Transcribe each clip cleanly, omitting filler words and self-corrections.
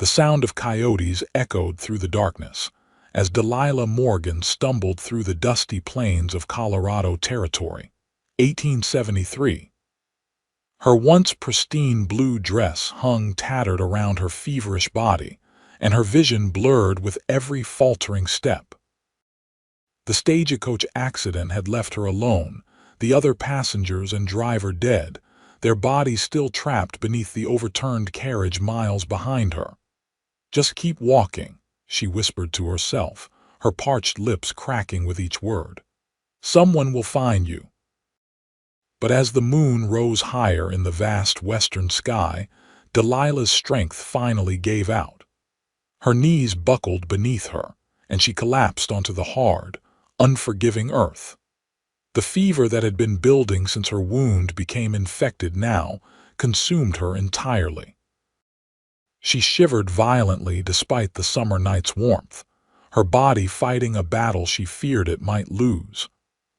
The sound of coyotes echoed through the darkness as Delilah Morgan stumbled through the dusty plains of Colorado Territory. 1873. Her once pristine blue dress hung tattered around her feverish body, and her vision blurred with every faltering step. The stagecoach accident had left her alone, the other passengers and driver dead, their bodies still trapped beneath the overturned carriage miles behind her. "Just keep walking," she whispered to herself, her parched lips cracking with each word. "Someone will find you." But as the moon rose higher in the vast western sky, Delilah's strength finally gave out. Her knees buckled beneath her, and she collapsed onto the hard, unforgiving earth. The fever that had been building since her wound became infected now consumed her entirely. She shivered violently despite the summer night's warmth, her body fighting a battle she feared it might lose.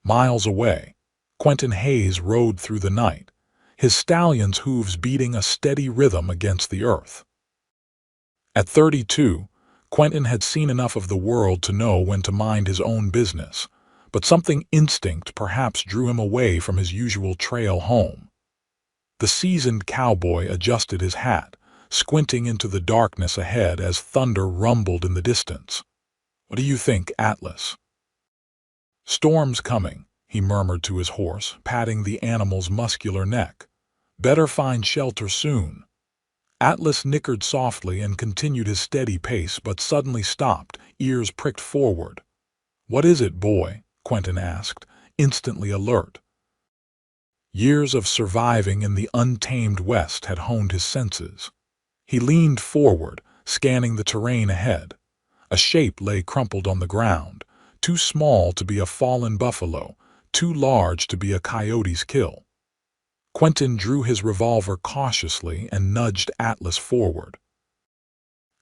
Miles away, Quentin Hayes rode through the night, his stallion's hooves beating a steady rhythm against the earth. At 32, Quentin had seen enough of the world to know when to mind his own business, but something instinct perhaps drew him away from his usual trail home. The seasoned cowboy adjusted his hat, squinting into the darkness ahead as thunder rumbled in the distance. "What do you think, Atlas?" "Storm's coming," he murmured to his horse, patting the animal's muscular neck. "Better find shelter soon." Atlas nickered softly and continued his steady pace, but suddenly stopped, ears pricked forward. "What is it, boy?" Quentin asked, instantly alert. Years of surviving in the untamed West had honed his senses. He leaned forward, scanning the terrain ahead. A shape lay crumpled on the ground, too small to be a fallen buffalo, too large to be a coyote's kill. Quentin drew his revolver cautiously and nudged Atlas forward.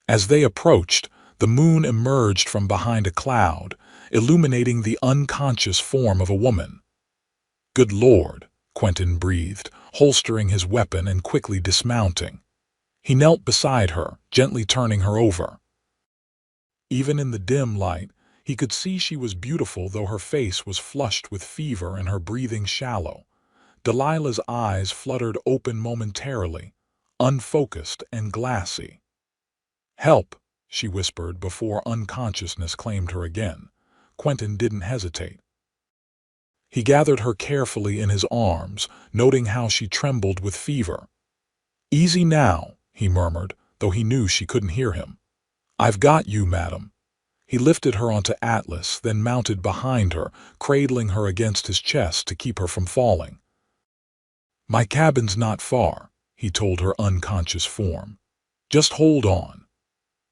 As they approached, the moon emerged from behind a cloud, illuminating the unconscious form of a woman. "Good Lord," Quentin breathed, holstering his weapon and quickly dismounting. He knelt beside her, gently turning her over. Even in the dim light, he could see she was beautiful, though her face was flushed with fever and her breathing shallow. Delilah's eyes fluttered open momentarily, unfocused and glassy. "Help," she whispered before unconsciousness claimed her again. Quentin didn't hesitate. He gathered her carefully in his arms, noting how she trembled with fever. "Easy now," he murmured, though he knew she couldn't hear him. "I've got you, madam." He lifted her onto Atlas, then mounted behind her, cradling her against his chest to keep her from falling. "My cabin's not far," he told her unconscious form. "Just hold on."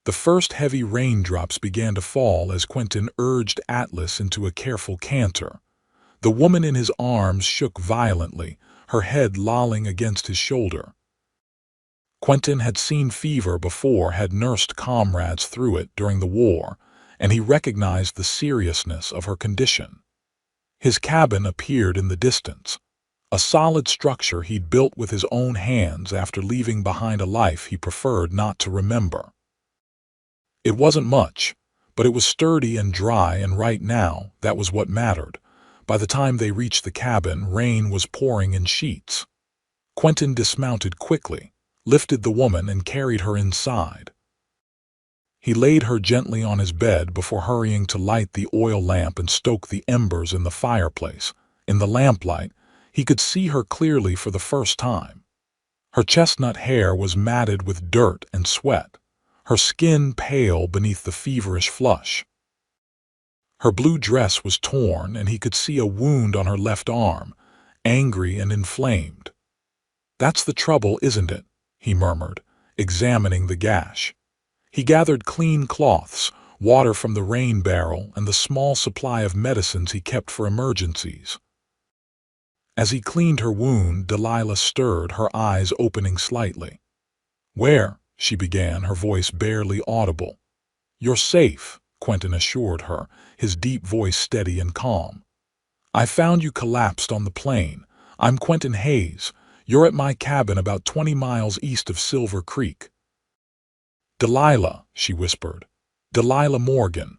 The first heavy raindrops began to fall as Quentin urged Atlas into a careful canter. The woman in his arms shook violently, her head lolling against his shoulder. Quentin had seen fever before, had nursed comrades through it during the war, and he recognized the seriousness of her condition. His cabin appeared in the distance, a solid structure he'd built with his own hands after leaving behind a life he preferred not to remember. It wasn't much, but it was sturdy and dry, and right now, that was what mattered. By the time they reached the cabin, rain was pouring in sheets. Quentin dismounted quickly, lifted the woman and carried her inside. He laid her gently on his bed before hurrying to light the oil lamp and stoke the embers in the fireplace. In the lamplight, he could see her clearly for the first time. Her chestnut hair was matted with dirt and sweat, her skin pale beneath the feverish flush. Her blue dress was torn, and he could see a wound on her left arm, angry and inflamed. "That's the trouble, isn't it?" he murmured, examining the gash. He gathered clean cloths, water from the rain barrel, and the small supply of medicines he kept for emergencies. As he cleaned her wound, Delilah stirred, her eyes opening slightly. "Where?" she began, her voice barely audible. "You're safe," Quentin assured her, his deep voice steady and calm. "I found you collapsed on the plain. I'm Quentin Hayes. You're at my cabin about 20 miles east of Silver Creek." "Delilah," she whispered. "Delilah Morgan.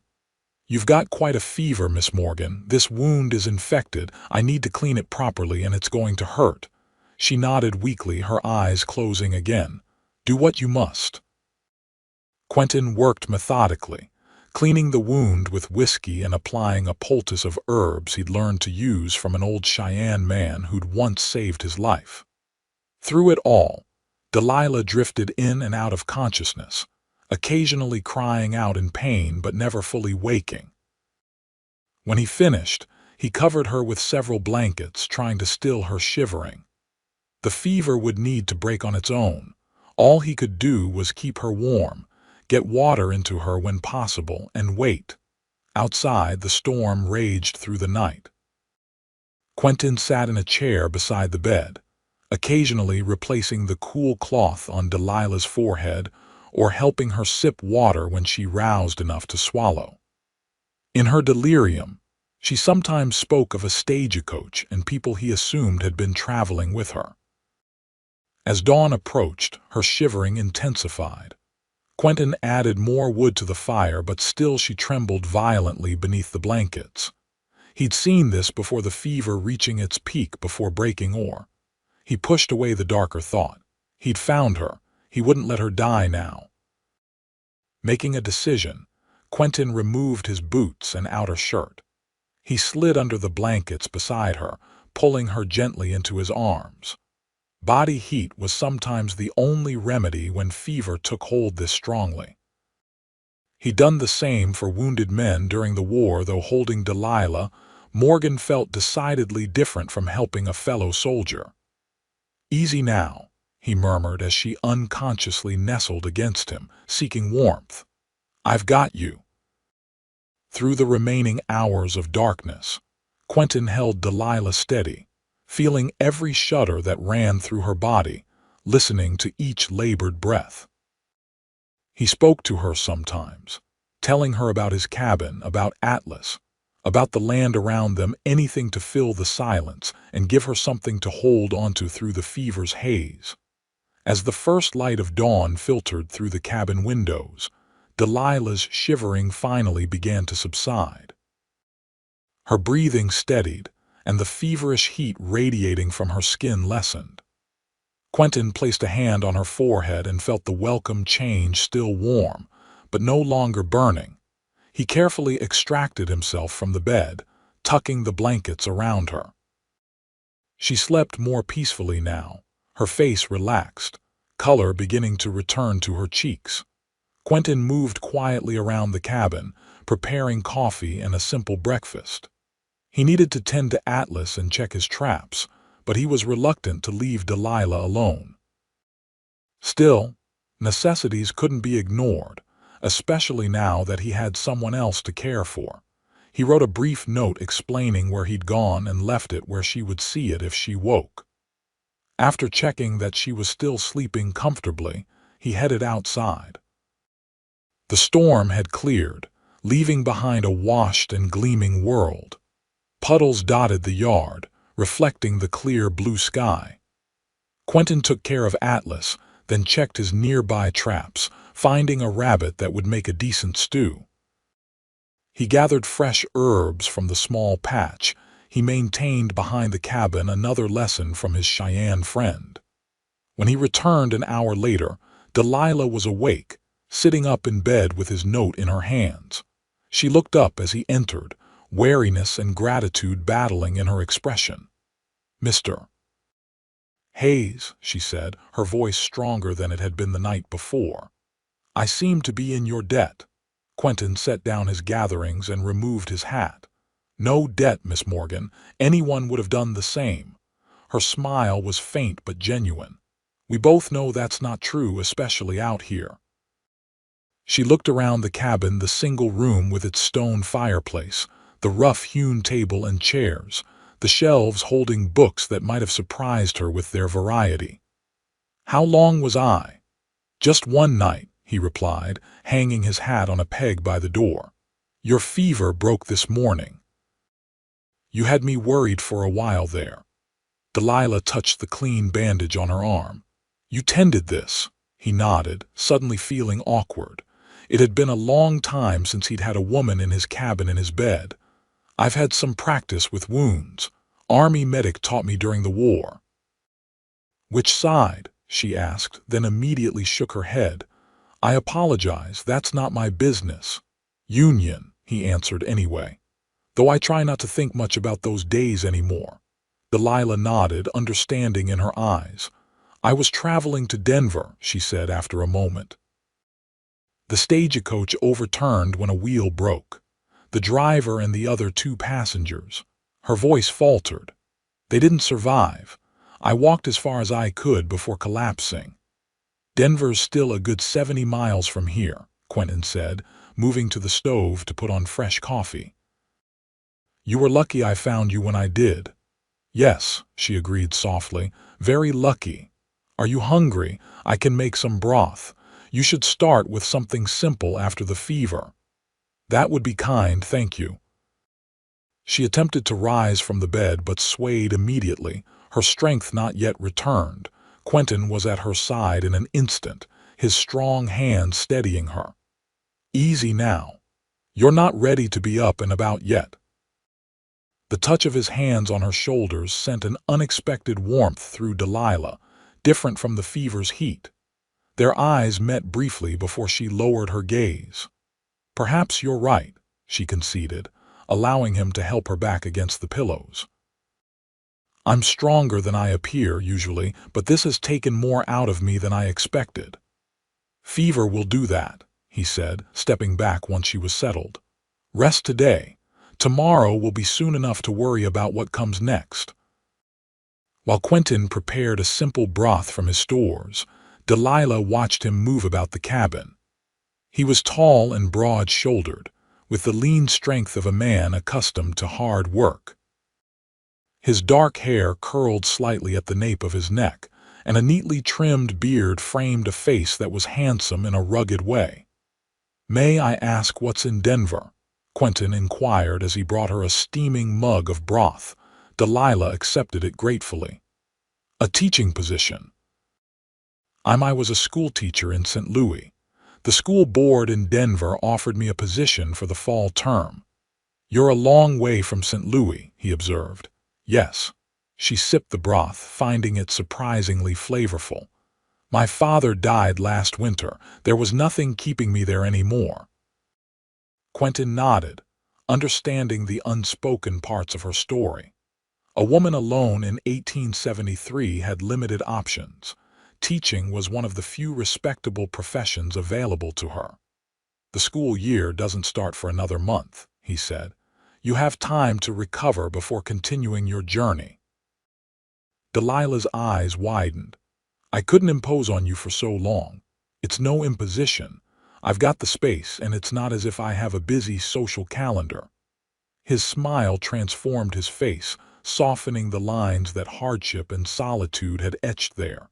You've got quite a fever, Miss Morgan. This wound is infected. I need to clean it properly and it's going to hurt." She nodded weakly, her eyes closing again. "Do what you must." Quentin worked methodically, cleaning the wound with whiskey and applying a poultice of herbs he'd learned to use from an old Cheyenne man who'd once saved his life. Through it all, Delilah drifted in and out of consciousness, occasionally crying out in pain but never fully waking. When he finished, he covered her with several blankets, trying to still her shivering. The fever would need to break on its own. All he could do was keep her warm, get water into her when possible, and wait. Outside, the storm raged through the night. Quentin sat in a chair beside the bed, occasionally replacing the cool cloth on Delilah's forehead or helping her sip water when she roused enough to swallow. In her delirium, she sometimes spoke of a stagecoach and people he assumed had been traveling with her. As dawn approached, her shivering intensified. Quentin added more wood to the fire, but still she trembled violently beneath the blankets. He'd seen this before, the fever reaching its peak before breaking or. He pushed away the darker thought. He'd found her. He wouldn't let her die now. Making a decision, Quentin removed his boots and outer shirt. He slid under the blankets beside her, pulling her gently into his arms. Body heat was sometimes the only remedy when fever took hold this strongly. He'd done the same for wounded men during the war, though holding Delilah, Morgan felt decidedly different from helping a fellow soldier. "Easy now," he murmured as she unconsciously nestled against him, seeking warmth. "I've got you." Through the remaining hours of darkness, Quentin held Delilah steady, feeling every shudder that ran through her body, listening to each labored breath. He spoke to her sometimes, telling her about his cabin, about Atlas, about the land around them, anything to fill the silence and give her something to hold onto through the fever's haze. As the first light of dawn filtered through the cabin windows, Delilah's shivering finally began to subside. Her breathing steadied, and the feverish heat radiating from her skin lessened. Quentin placed a hand on her forehead and felt the welcome change, still warm, but no longer burning. He carefully extracted himself from the bed, tucking the blankets around her. She slept more peacefully now, her face relaxed, color beginning to return to her cheeks. Quentin moved quietly around the cabin, preparing coffee and a simple breakfast. He needed to tend to Atlas and check his traps, but he was reluctant to leave Delilah alone. Still, necessities couldn't be ignored, especially now that he had someone else to care for. He wrote a brief note explaining where he'd gone and left it where she would see it if she woke. After checking that she was still sleeping comfortably, he headed outside. The storm had cleared, leaving behind a washed and gleaming world. Puddles dotted the yard, reflecting the clear blue sky. Quentin took care of Atlas, then checked his nearby traps, finding a rabbit that would make a decent stew. He gathered fresh herbs from the small patch he maintained behind the cabin, another lesson from his Cheyenne friend. When he returned an hour later, Delilah was awake, sitting up in bed with his note in her hands. She looked up as he entered, wariness and gratitude battling in her expression. "Mr. Hayes," she said, her voice stronger than it had been the night before. "I seem to be in your debt." Quentin set down his gatherings and removed his hat. "No debt, Miss Morgan. Anyone would have done the same." Her smile was faint but genuine. "We both know that's not true, especially out here." She looked around the cabin, the single room with its stone fireplace, the rough-hewn table and chairs, the shelves holding books that might have surprised her with their variety. "How long was I?" "Just one night," he replied, hanging his hat on a peg by the door. "Your fever broke this morning. You had me worried for a while there." Delilah touched the clean bandage on her arm. "You tended this," He nodded, suddenly feeling awkward. It had been a long time since he'd had a woman in his cabin in his bed. "I've had some practice with wounds. Army medic taught me during the war." "Which side?" she asked, then immediately shook her head. "I apologize, that's not my business." "Union," he answered anyway. "Though I try not to think much about those days anymore." Delilah nodded, understanding in her eyes. "I was traveling to Denver," she said after a moment. The stagecoach overturned when a wheel broke. The driver and the other two passengers. Her voice faltered. "They didn't survive. I walked as far as I could before collapsing." "Denver's still a good 70 miles from here," Quentin said, moving to the stove to put on fresh coffee. "You were lucky I found you when I did." "Yes," she agreed softly, "very lucky. Are you hungry? I can make some broth. You should start with something simple after the fever." "That would be kind, thank you." She attempted to rise from the bed but swayed immediately, her strength not yet returned. Quentin was at her side in an instant, his strong hand steadying her. "Easy now. You're not ready to be up and about yet." The touch of his hands on her shoulders sent an unexpected warmth through Delilah, different from the fever's heat. Their eyes met briefly before she lowered her gaze. "Perhaps you're right," she conceded, allowing him to help her back against the pillows. "I'm stronger than I appear, usually, but this has taken more out of me than I expected." "Fever will do that," he said, stepping back once she was settled. "Rest today. Tomorrow will be soon enough to worry about what comes next." While Quentin prepared a simple broth from his stores, Delilah watched him move about the cabin. He was tall and broad-shouldered, with the lean strength of a man accustomed to hard work. His dark hair curled slightly at the nape of his neck, and a neatly trimmed beard framed a face that was handsome in a rugged way. "May I ask what's in Denver?" Quentin inquired as he brought her a steaming mug of broth. Delilah accepted it gratefully. "A teaching position." I was a school teacher in St. Louis. The school board in Denver offered me a position for the fall term." "You're a long way from St. Louis," he observed. "Yes." She sipped the broth, finding it surprisingly flavorful. "My father died last winter. There was nothing keeping me there anymore." Quentin nodded, understanding the unspoken parts of her story. A woman alone in 1873 had limited options. Teaching was one of the few respectable professions available to her. "The school year doesn't start for another month," he said. "You have time to recover before continuing your journey." Delilah's eyes widened. "I couldn't impose on you for so long. It's no imposition. I've got the space, and it's not as if I have a busy social calendar." His smile transformed his face, softening the lines that hardship and solitude had etched there.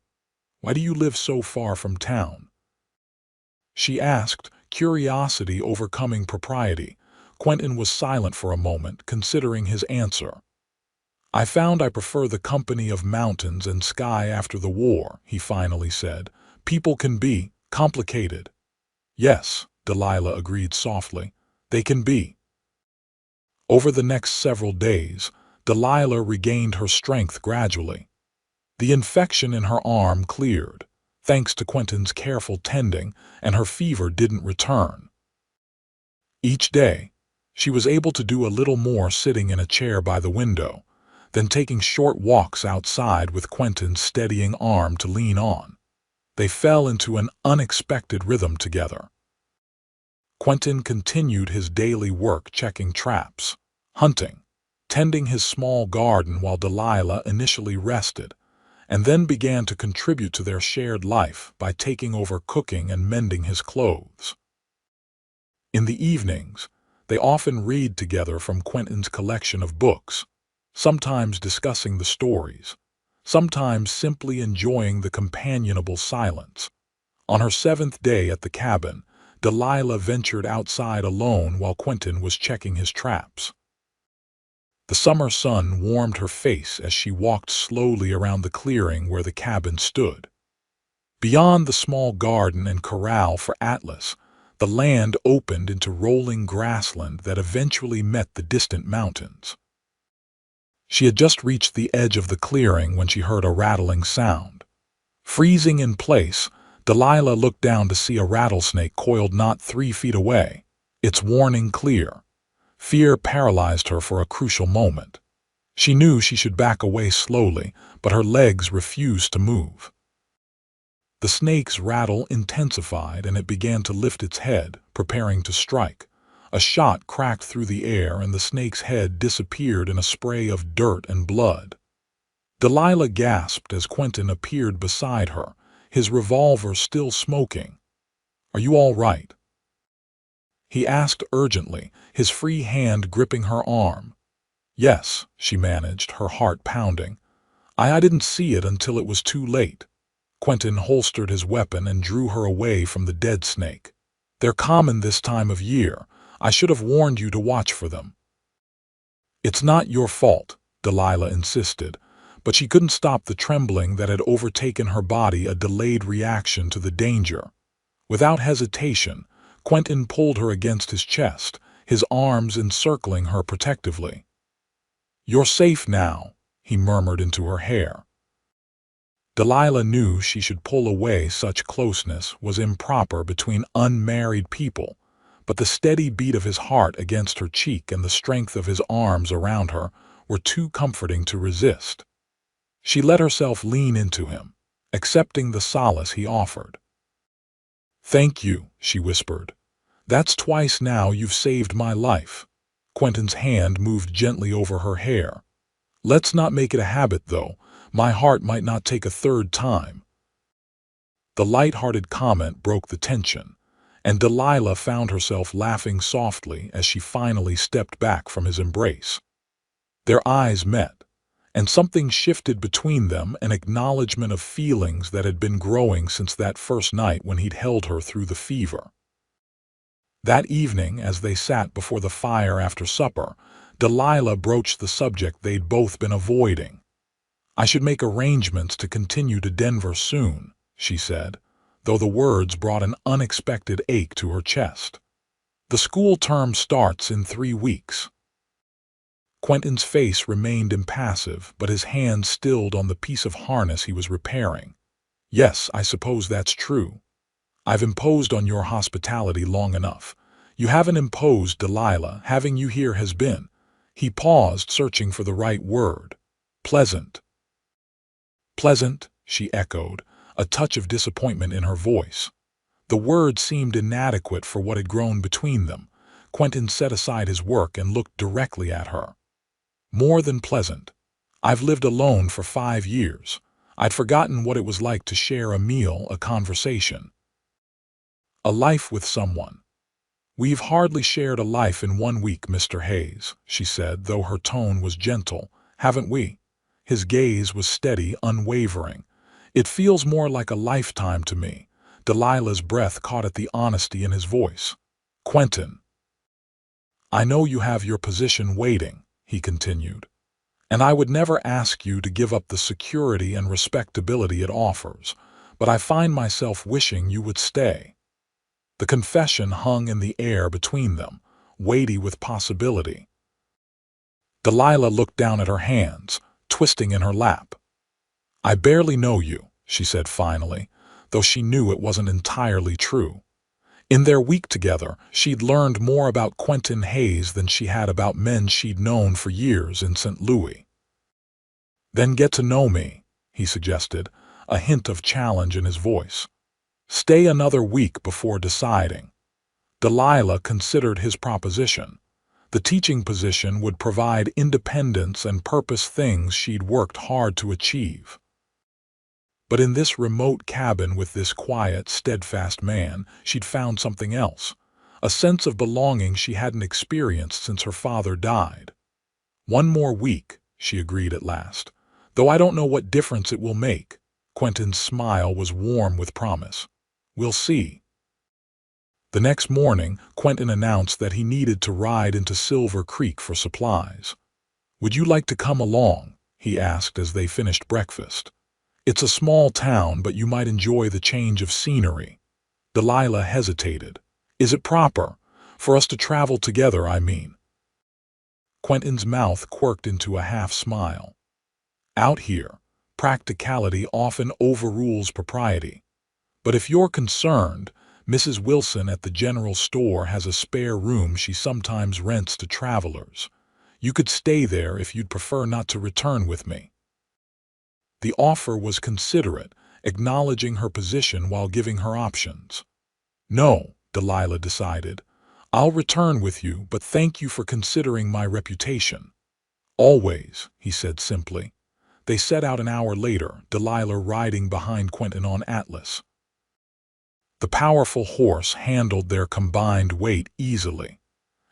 "Why do you live so far from town?" she asked, curiosity overcoming propriety. Quentin was silent for a moment, considering his answer. "I found I prefer the company of mountains and sky after the war," he finally said. "People can be complicated." "Yes," Delilah agreed softly, "they can be." Over the next several days, Delilah regained her strength gradually. The infection in her arm cleared, thanks to Quentin's careful tending, and her fever didn't return. Each day, she was able to do a little more sitting in a chair by the window, then taking short walks outside with Quentin's steadying arm to lean on. They fell into an unexpected rhythm together. Quentin continued his daily work checking traps, hunting, tending his small garden while Delilah initially rested, and then began to contribute to their shared life by taking over cooking and mending his clothes. In the evenings, they often read together from Quentin's collection of books, sometimes discussing the stories, sometimes simply enjoying the companionable silence. On her 7th day at the cabin, Delilah ventured outside alone while Quentin was checking his traps. The summer sun warmed her face as she walked slowly around the clearing where the cabin stood. Beyond the small garden and corral for Atlas, the land opened into rolling grassland that eventually met the distant mountains. She had just reached the edge of the clearing when she heard a rattling sound. Freezing in place, Delilah looked down to see a rattlesnake coiled not 3 feet away, its warning clear. Fear paralyzed her for a crucial moment. She knew she should back away slowly, but her legs refused to move. The snake's rattle intensified and it began to lift its head, preparing to strike. A shot cracked through the air and the snake's head disappeared in a spray of dirt and blood. Delilah gasped as Quentin appeared beside her, his revolver still smoking. "Are you all right?" he asked urgently, his free hand gripping her arm. "Yes," she managed, her heart pounding. I didn't see it until it was too late." Quentin holstered his weapon and drew her away from the dead snake. "They're common this time of year. I should have warned you to watch for them." "It's not your fault," Delilah insisted, but she couldn't stop the trembling that had overtaken her body, a delayed reaction to the danger. Without hesitation, Quentin pulled her against his chest, his arms encircling her protectively. "You're safe now," he murmured into her hair. Delilah knew she should pull away. Such closeness was improper between unmarried people, but the steady beat of his heart against her cheek and the strength of his arms around her were too comforting to resist. She let herself lean into him, accepting the solace he offered. "Thank you," she whispered. "That's twice now you've saved my life." Quentin's hand moved gently over her hair. "Let's not make it a habit, though. My heart might not take a third time." The light-hearted comment broke the tension, and Delilah found herself laughing softly as she finally stepped back from his embrace. Their eyes met, and something shifted between them, an acknowledgement of feelings that had been growing since that first night when he'd held her through the fever. That evening, as they sat before the fire after supper, Delilah broached the subject they'd both been avoiding. "I should make arrangements to continue to Denver soon," she said, though the words brought an unexpected ache to her chest. "The school term starts in 3 weeks." Quentin's face remained impassive, but his hand stilled on the piece of harness he was repairing. "Yes, I suppose that's true. I've imposed on your hospitality long enough. You haven't imposed, Delilah. Having you here has been—" He paused, searching for the right word. "Pleasant." "Pleasant," she echoed, a touch of disappointment in her voice. The word seemed inadequate for what had grown between them. Quentin set aside his work and looked directly at her. "More than pleasant. I've lived alone for 5 years. I'd forgotten what it was like to share a meal, a conversation. A life with someone." "We've hardly shared a life in 1 week, Mr. Hayes," she said, though her tone was gentle. "Haven't we?" His gaze was steady, unwavering. "It feels more like a lifetime to me." Delilah's breath caught at the honesty in his voice. "Quentin, I know you have your position waiting," he continued, "and I would never ask you to give up the security and respectability it offers, but I find myself wishing you would stay." The confession hung in the air between them, weighty with possibility. Delilah looked down at her hands, twisting in her lap. "I barely know you," she said finally, though she knew it wasn't entirely true. In their week together, she'd learned more about Quentin Hayes than she had about men she'd known for years in St. Louis. "Then get to know me," he suggested, a hint of challenge in his voice. "Stay another week before deciding." Delilah considered his proposition. The teaching position would provide independence and purpose, things she'd worked hard to achieve. But in this remote cabin with this quiet, steadfast man, she'd found something else, a sense of belonging she hadn't experienced since her father died. "1 more week," she agreed at last, "though I don't know what difference it will make." Quentin's smile was warm with promise. "We'll see." The next morning, Quentin announced that he needed to ride into Silver Creek for supplies. "Would you like to come along?" he asked as they finished breakfast. It's a small town, but you might enjoy the change of scenery. Delilah hesitated. Is it proper for us to travel together, I mean? Quentin's mouth quirked into a half-smile. Out here, practicality often overrules propriety. But if you're concerned, Mrs. Wilson at the general store has a spare room she sometimes rents to travelers. You could stay there if you'd prefer not to return with me. The offer was considerate, acknowledging her position while giving her options. No, Delilah decided. I'll return with you, but thank you for considering my reputation. Always, he said simply. They set out an hour later, Delilah riding behind Quentin on Atlas. The powerful horse handled their combined weight easily,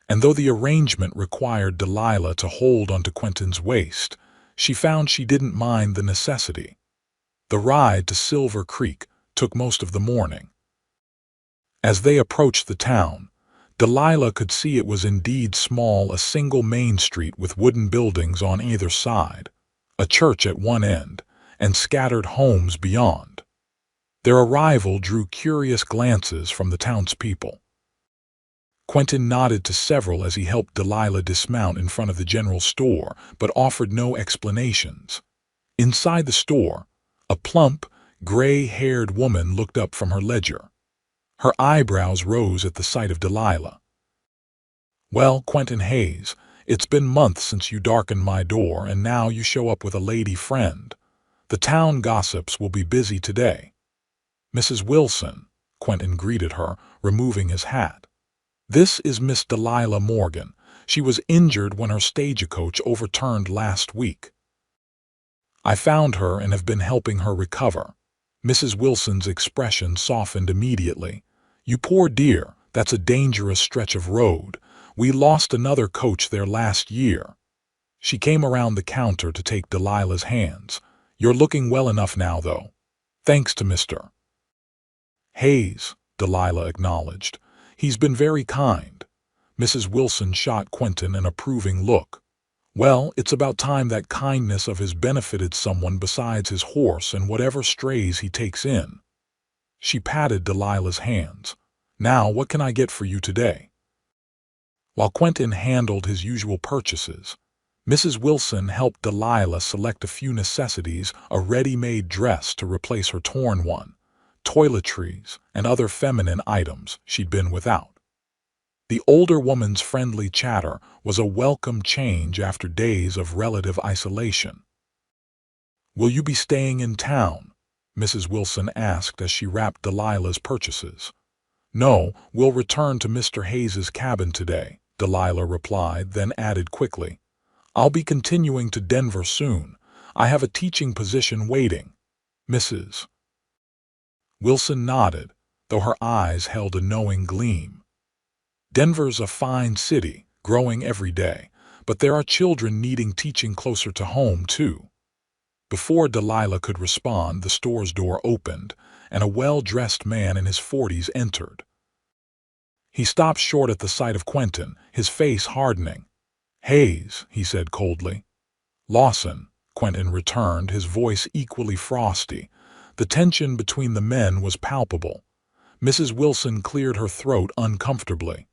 and though the arrangement required Delilah to hold onto Quentin's waist, she found she didn't mind the necessity. The ride to Silver Creek took most of the morning. As they approached the town, Delilah could see it was indeed small, a single main street with wooden buildings on either side, a church at one end, and scattered homes beyond. Their arrival drew curious glances from the townspeople. Quentin nodded to several as he helped Delilah dismount in front of the general store, but offered no explanations. Inside the store, a plump, gray-haired woman looked up from her ledger. Her eyebrows rose at the sight of Delilah. Well, Quentin Hayes, it's been months since you darkened my door, and now you show up with a lady friend. The town gossips will be busy today. Mrs. Wilson, Quentin greeted her, removing his hat. This is Miss Delilah Morgan. She was injured when her stagecoach overturned last week. I found her and have been helping her recover. Mrs. Wilson's expression softened immediately. You poor dear, that's a dangerous stretch of road. We lost another coach there last year. She came around the counter to take Delilah's hands. You're looking well enough now, though. Thanks to Mr. Hayes, Delilah acknowledged. He's been very kind. Mrs. Wilson shot Quentin an approving look. Well, it's about time that kindness of his benefited someone besides his horse and whatever strays he takes in. She patted Delilah's hands. Now, what can I get for you today? While Quentin handled his usual purchases, Mrs. Wilson helped Delilah select a few necessities, a ready-made dress to replace her torn one, toiletries, and other feminine items she'd been without. The older woman's friendly chatter was a welcome change after days of relative isolation. Will you be staying in town? Mrs. Wilson asked as she wrapped Delilah's purchases. No, we'll return to Mr. Hayes's cabin today, Delilah replied, then added quickly. I'll be continuing to Denver soon. I have a teaching position waiting. Mrs. Wilson nodded, though her eyes held a knowing gleam. Denver's a fine city, growing every day, but there are children needing teaching closer to home, too. Before Delilah could respond, the store's door opened, and a well-dressed man in his 40s entered. He stopped short at the sight of Quentin, his face hardening. Hayes, he said coldly. Lawson, Quentin returned, his voice equally frosty. The tension between the men was palpable. Mrs. Wilson cleared her throat uncomfortably.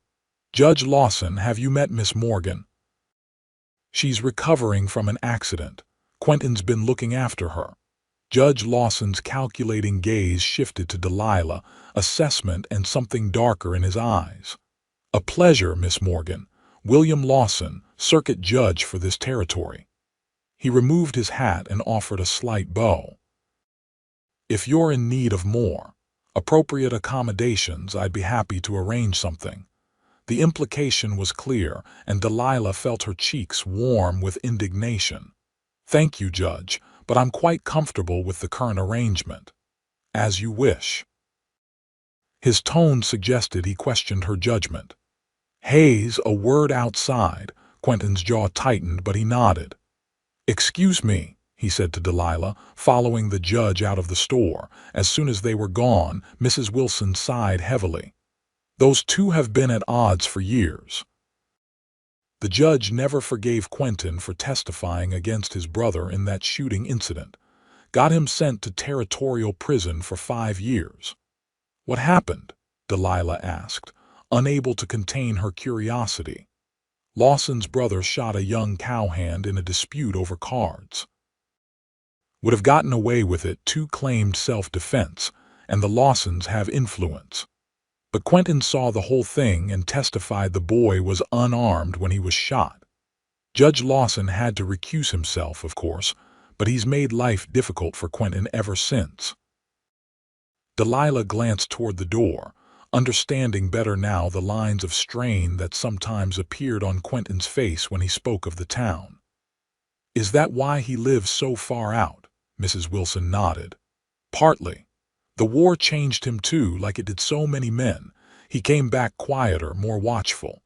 Judge Lawson, have you met Miss Morgan? She's recovering from an accident. Quentin's been looking after her. Judge Lawson's calculating gaze shifted to Delilah, assessment and something darker in his eyes. A pleasure, Miss Morgan. William Lawson, circuit judge for this territory. He removed his hat and offered a slight bow. If you're in need of more appropriate accommodations, I'd be happy to arrange something. The implication was clear, and Delilah felt her cheeks warm with indignation. Thank you, Judge, but I'm quite comfortable with the current arrangement. As you wish. His tone suggested he questioned her judgment. Hayes, a word outside. Quentin's jaw tightened, but he nodded. Excuse me, he said to Delilah, following the judge out of the store. As soon as they were gone, Mrs. Wilson sighed heavily. Those two have been at odds for years. The judge never forgave Quentin for testifying against his brother in that shooting incident. Got him sent to territorial prison for 5 years. What happened? Delilah asked, unable to contain her curiosity. Lawson's brother shot a young cowhand in a dispute over cards. Would have gotten away with it too, claimed self-defense, and the Lawsons have influence. But Quentin saw the whole thing and testified the boy was unarmed when he was shot. Judge Lawson had to recuse himself, of course, but he's made life difficult for Quentin ever since. Delilah glanced toward the door, understanding better now the lines of strain that sometimes appeared on Quentin's face when he spoke of the town. Is that why he lives so far out? Mrs. Wilson nodded. Partly. The war changed him too, like it did so many men. He came back quieter, more watchful.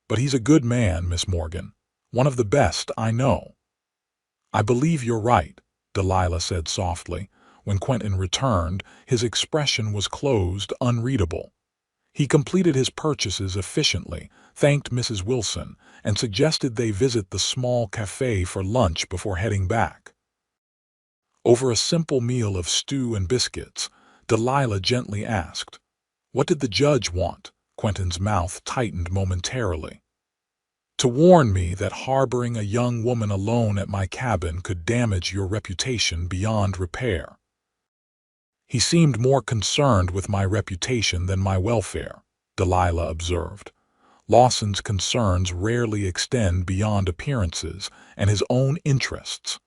But he's a good man, Miss Morgan. One of the best I know. I believe you're right, Delilah said softly. When Quentin returned, his expression was closed, unreadable. He completed his purchases efficiently, thanked Mrs. Wilson, and suggested they visit the small cafe for lunch before heading back. Over a simple meal of stew and biscuits, Delilah gently asked, "What did the judge want?" Quentin's mouth tightened momentarily. "To warn me that harboring a young woman alone at my cabin could damage your reputation beyond repair." He seemed more concerned with my reputation than my welfare, Delilah observed. Lawson's concerns rarely extend beyond appearances and his own interests.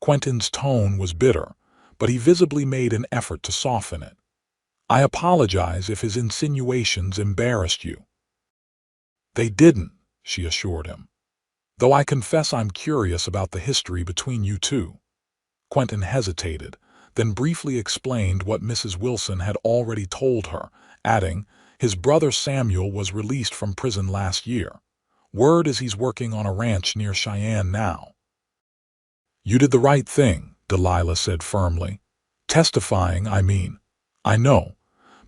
Quentin's tone was bitter, but he visibly made an effort to soften it. "I apologize if his insinuations embarrassed you." "They didn't," she assured him. "Though I confess I'm curious about the history between you two." Quentin hesitated, then briefly explained what Mrs. Wilson had already told her, adding, "His brother Samuel was released from prison last year. Word is he's working on a ranch near Cheyenne now." "You did the right thing," Delilah said firmly. "Testifying, I mean. I know.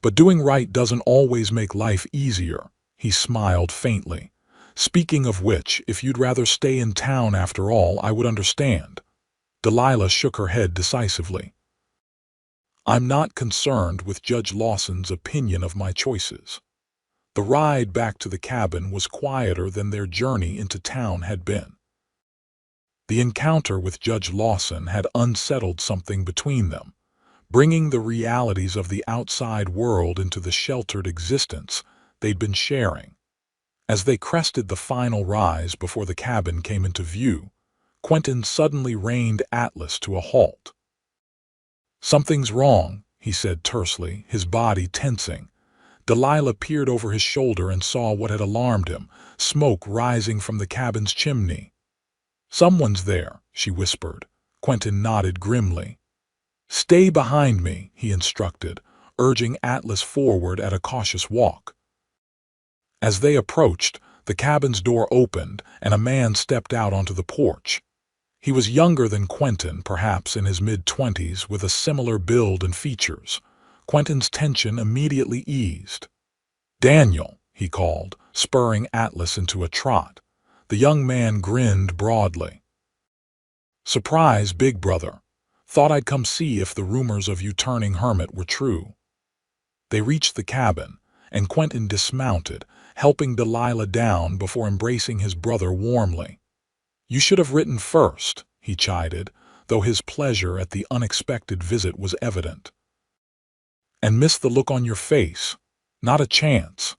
But doing right doesn't always make life easier." He smiled faintly. "Speaking of which, if you'd rather stay in town after all, I would understand." Delilah shook her head decisively. "I'm not concerned with Judge Lawson's opinion of my choices." The ride back to the cabin was quieter than their journey into town had been. The encounter with Judge Lawson had unsettled something between them, bringing the realities of the outside world into the sheltered existence they'd been sharing. As they crested the final rise before the cabin came into view, Quentin suddenly reined Atlas to a halt. "Something's wrong," he said tersely, his body tensing. Delilah peered over his shoulder and saw what had alarmed him, smoke rising from the cabin's chimney. "Someone's there," she whispered. Quentin nodded grimly. "Stay behind me," he instructed, urging Atlas forward at a cautious walk. As they approached, the cabin's door opened and a man stepped out onto the porch. He was younger than Quentin, perhaps in his mid-20s, with a similar build and features. Quentin's tension immediately eased. "Daniel," he called, spurring Atlas into a trot. The young man grinned broadly. "Surprise, big brother. Thought I'd come see if the rumors of you turning hermit were true." They reached the cabin, and Quentin dismounted, helping Delilah down before embracing his brother warmly. "You should have written first," he chided, though his pleasure at the unexpected visit was evident. "And miss the look on your face. Not a chance."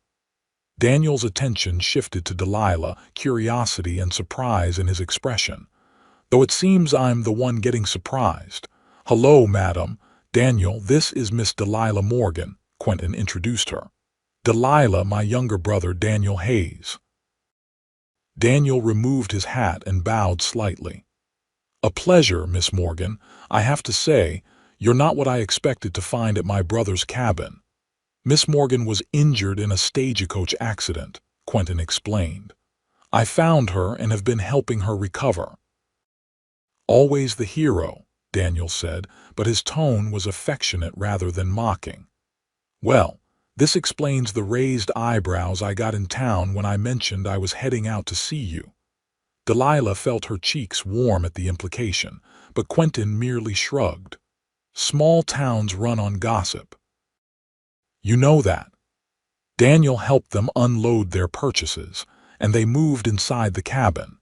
Daniel's attention shifted to Delilah, curiosity and surprise in his expression. "Though it seems I'm the one getting surprised." "Hello, madam. Daniel, this is Miss Delilah Morgan," Quentin introduced her. "Delilah, my younger brother, Daniel Hayes." Daniel removed his hat and bowed slightly. "A pleasure, Miss Morgan. I have to say, you're not what I expected to find at my brother's cabin." "Miss Morgan was injured in a stagecoach accident," Quentin explained. "I found her and have been helping her recover." "Always the hero," Daniel said, but his tone was affectionate rather than mocking. "Well, this explains the raised eyebrows I got in town when I mentioned I was heading out to see you." Delilah felt her cheeks warm at the implication, but Quentin merely shrugged. Small towns run on gossip. You know that. Daniel helped them unload their purchases, and they moved inside the cabin.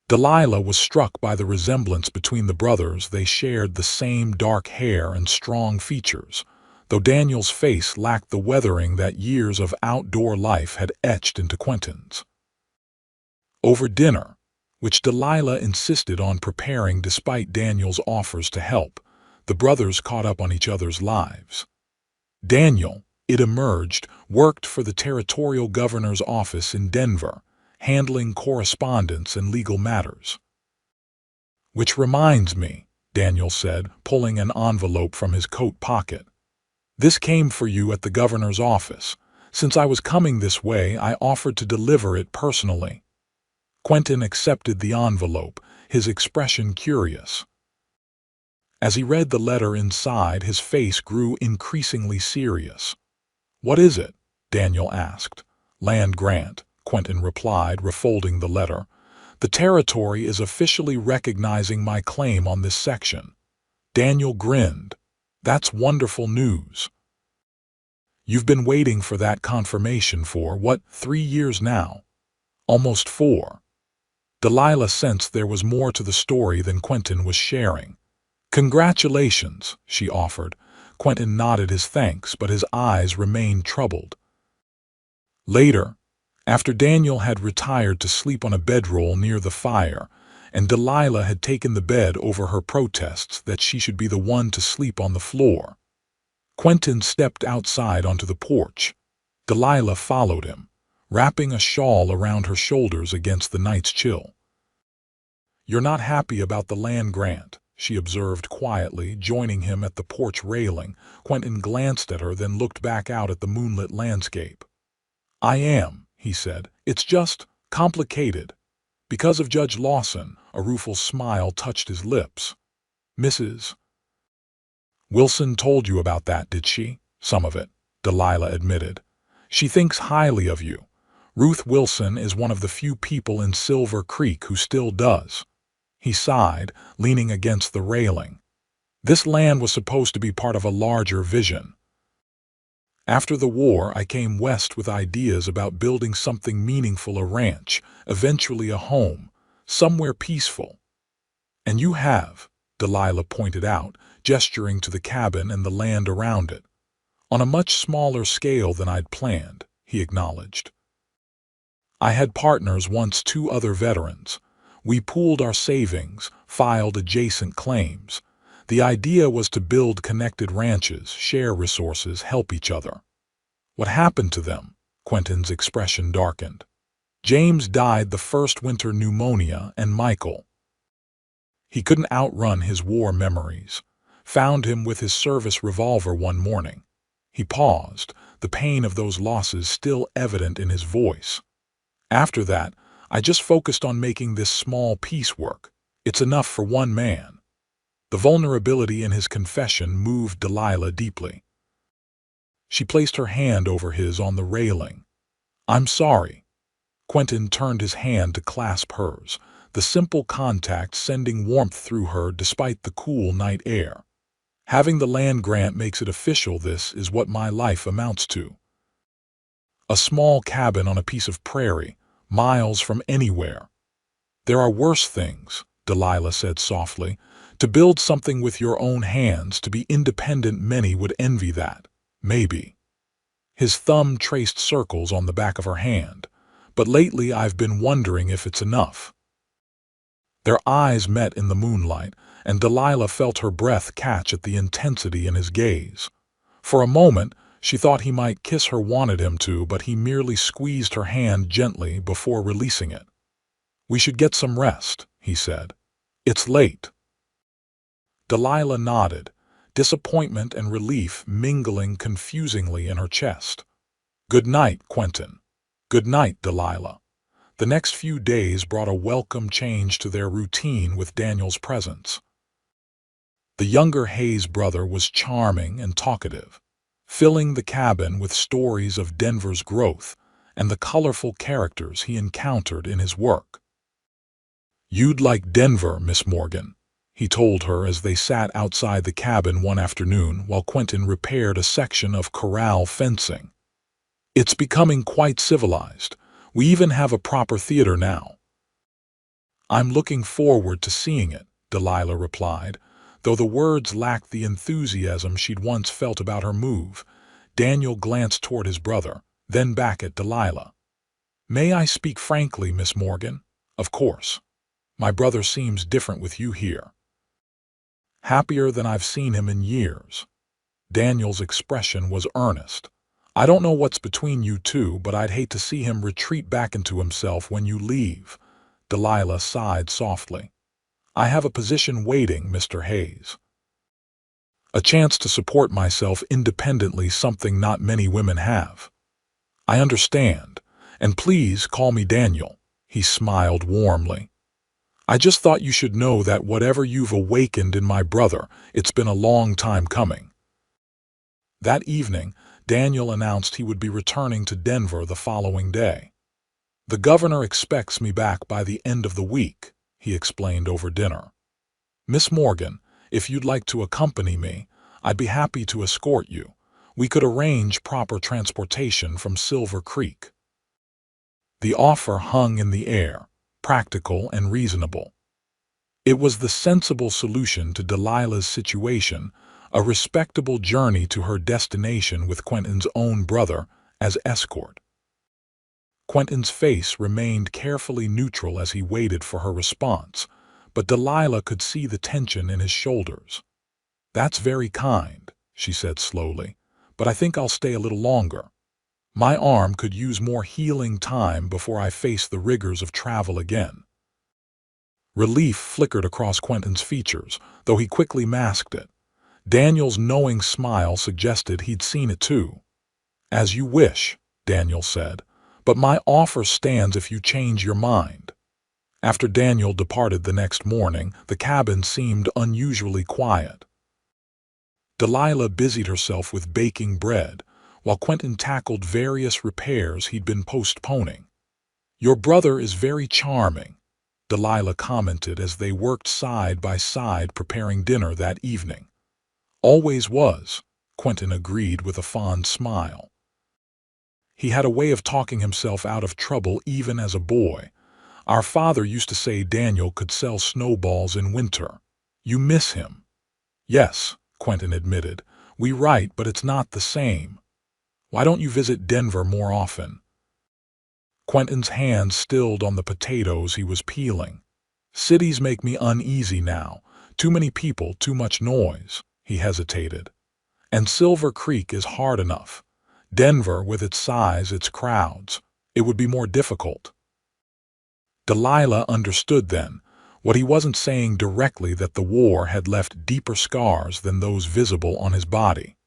Delilah was struck by the resemblance between the brothers. They shared the same dark hair and strong features, though Daniel's face lacked the weathering that years of outdoor life had etched into Quentin's. Over dinner, which Delilah insisted on preparing despite Daniel's offers to help, the brothers caught up on each other's lives. Daniel, it emerged, worked for the territorial governor's office in Denver, handling correspondence and legal matters. Which reminds me, Daniel said, pulling an envelope from his coat pocket. This came for you at the governor's office. Since I was coming this way, I offered to deliver it personally. Quentin accepted the envelope, his expression curious. As he read the letter inside, his face grew increasingly serious. What is it? Daniel asked. Land grant, Quentin replied, refolding the letter. The territory is officially recognizing my claim on this section. Daniel grinned. That's wonderful news. You've been waiting for that confirmation for, what, 3 years now? Almost 4. Delilah sensed there was more to the story than Quentin was sharing. Congratulations, she offered. Quentin nodded his thanks, but his eyes remained troubled. Later, after Daniel had retired to sleep on a bedroll near the fire, and Delilah had taken the bed over her protests that she should be the one to sleep on the floor, Quentin stepped outside onto the porch. Delilah followed him, wrapping a shawl around her shoulders against the night's chill. You're not happy about the land grant, she observed quietly, joining him at the porch railing. Quentin glanced at her, then looked back out at the moonlit landscape. I am, he said. It's just complicated. Because of Judge Lawson, a rueful smile touched his lips. Mrs. Wilson told you about that, did she? Some of it, Delilah admitted. She thinks highly of you. Ruth Wilson is one of the few people in Silver Creek who still does. He sighed, leaning against the railing. This land was supposed to be part of a larger vision. After the war, I came west with ideas about building something meaningful, a ranch, eventually a home, somewhere peaceful. And you have, Delilah pointed out, gesturing to the cabin and the land around it. On a much smaller scale than I'd planned, he acknowledged. I had partners once, 2 other veterans. We pooled our savings, filed adjacent claims. The idea was to build connected ranches, share resources, help each other. What happened to them? Quentin's expression darkened. James died the first winter, pneumonia, and Michael. He couldn't outrun his war memories. Found him with his service revolver one morning. He paused, the pain of those losses still evident in his voice. After that, I just focused on making this small piece work. It's enough for one man. The vulnerability in his confession moved Delilah deeply. She placed her hand over his on the railing. I'm sorry. Quentin turned his hand to clasp hers, the simple contact sending warmth through her despite the cool night air. Having the land grant makes it official. This is what my life amounts to. A small cabin on a piece of prairie, miles from anywhere. There are worse things, Delilah said softly. To build something with your own hands, to be independent, many would envy that. Maybe. His thumb traced circles on the back of her hand. But lately I've been wondering if it's enough. Their eyes met in the moonlight, and Delilah felt her breath catch at the intensity in his gaze. For a moment, she thought he might kiss her, wanted him to, but he merely squeezed her hand gently before releasing it. We should get some rest, he said. It's late. Delilah nodded, disappointment and relief mingling confusingly in her chest. Good night, Quentin. Good night, Delilah. The next few days brought a welcome change to their routine with Daniel's presence. The younger Hayes brother was charming and talkative, filling the cabin with stories of Denver's growth and the colorful characters he encountered in his work. "You'd like Denver, Miss Morgan," he told her as they sat outside the cabin one afternoon while Quentin repaired a section of corral fencing. "It's becoming quite civilized. We even have a proper theater now." "I'm looking forward to seeing it," Delilah replied, though the words lacked the enthusiasm she'd once felt about her move. Daniel glanced toward his brother, then back at Delilah. "May I speak frankly, Miss Morgan?" "Of course. My brother seems different with you here." "Happier than I've seen him in years." Daniel's expression was earnest. "I don't know what's between you two, but I'd hate to see him retreat back into himself when you leave." Delilah sighed softly. "I have a position waiting, Mr. Hayes. A chance to support myself independently, something not many women have." "I understand, and please call me Daniel." He smiled warmly. "I just thought you should know that whatever you've awakened in my brother, it's been a long time coming." That evening, Daniel announced he would be returning to Denver the following day. "The governor expects me back by the end of the week," he explained over dinner. "Miss Morgan, if you'd like to accompany me, I'd be happy to escort you. We could arrange proper transportation from Silver Creek." The offer hung in the air, practical and reasonable. It was the sensible solution to Delilah's situation, a respectable journey to her destination with Quentin's own brother as escort. Quentin's face remained carefully neutral as he waited for her response, but Delilah could see the tension in his shoulders. "That's very kind," she said slowly, "but I think I'll stay a little longer. My arm could use more healing time before I face the rigors of travel again." Relief flickered across Quentin's features, though he quickly masked it. Daniel's knowing smile suggested he'd seen it too. "As you wish," Daniel said, "but my offer stands if you change your mind." After Daniel departed the next morning, the cabin seemed unusually quiet. Delilah busied herself with baking bread, while Quentin tackled various repairs he'd been postponing. "Your brother is very charming," Delilah commented as they worked side by side preparing dinner that evening. "Always was," Quentin agreed with a fond smile. "He had a way of talking himself out of trouble even as a boy. Our father used to say Daniel could sell snowballs in winter." "You miss him?" "Yes," Quentin admitted. "We write, but it's not the same. Why don't you visit Denver more often?" Quentin's hand stilled on the potatoes he was peeling. "Cities make me uneasy now. Too many people, too much noise." He hesitated. "And Silver Creek is hard enough. Denver, with its size, its crowds, it would be more difficult." Delilah understood then. What he wasn't saying directly that the war had left deeper scars than those visible on his body.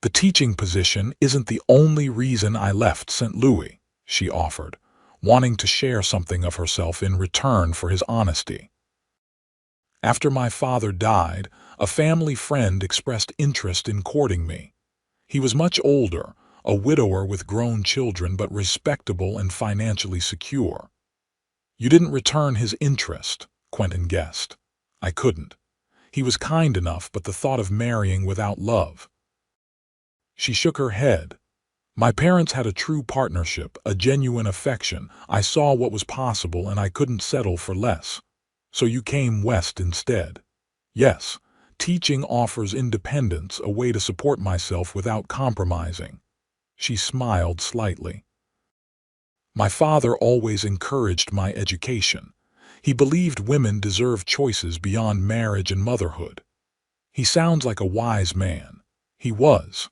"The teaching position isn't the only reason I left St. Louis," she offered, wanting to share something of herself in return for his honesty. "After my father died, a family friend expressed interest in courting me. He was much older, a widower with grown children, but respectable and financially secure." "You didn't return his interest," Quentin guessed. "I couldn't. He was kind enough, but the thought of marrying without love—" She shook her head. "My parents had a true partnership, a genuine affection. I saw what was possible and I couldn't settle for less. So you came west instead." "Yes, teaching offers independence, a way to support myself without compromising." She smiled slightly. "My father always encouraged my education. He believed women deserve choices beyond marriage and motherhood." "He sounds like a wise man." "He was."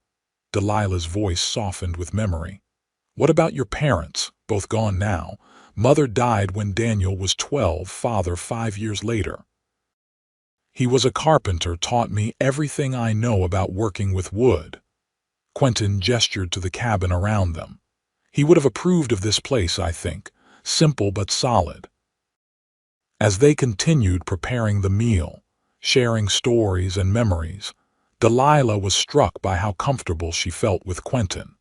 Delilah's voice softened with memory. "What about your parents, both gone now? Mother died when Daniel was 12, father 5 years later." "He was a carpenter, taught me everything I know about working with wood." Quentin gestured to the cabin around them. "He would have approved of this place, I think. Simple but solid." As they continued preparing the meal, sharing stories and memories, Delilah was struck by how comfortable she felt with Quentin.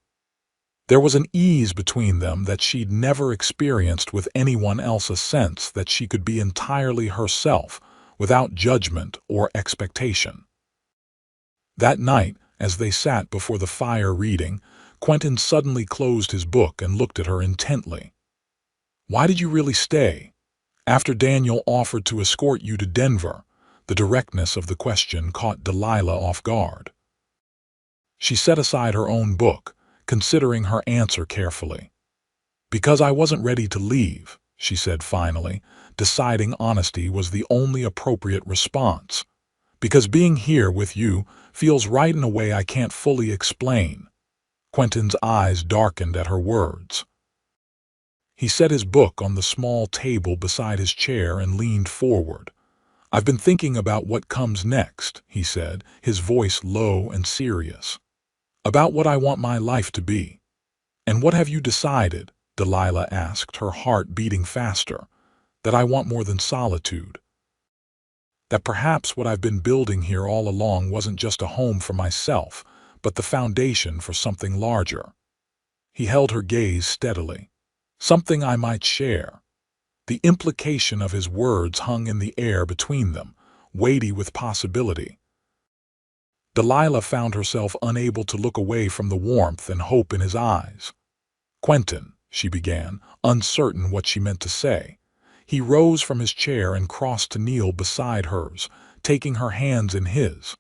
There was an ease between them that she'd never experienced with anyone else, a sense that she could be entirely herself, without judgment or expectation. That night, as they sat before the fire reading, Quentin suddenly closed his book and looked at her intently. "Why did you really stay? After Daniel offered to escort you to Denver?" The directness of the question caught Delilah off guard. She set aside her own book, considering her answer carefully. "Because I wasn't ready to leave," she said finally, deciding honesty was the only appropriate response. "Because being here with you feels right in a way I can't fully explain." Quentin's eyes darkened at her words. He set his book on the small table beside his chair and leaned forward. "I've been thinking about what comes next," he said, his voice low and serious. "About what I want my life to be." "And what have you decided?" Delilah asked, her heart beating faster. "That I want more than solitude. That perhaps what I've been building here all along wasn't just a home for myself, but the foundation for something larger." He held her gaze steadily. "Something I might share." The implication of his words hung in the air between them, weighty with possibility. Delilah found herself unable to look away from the warmth and hope in his eyes. "Quentin," she began, uncertain what she meant to say. He rose from his chair and crossed to kneel beside hers, taking her hands in his.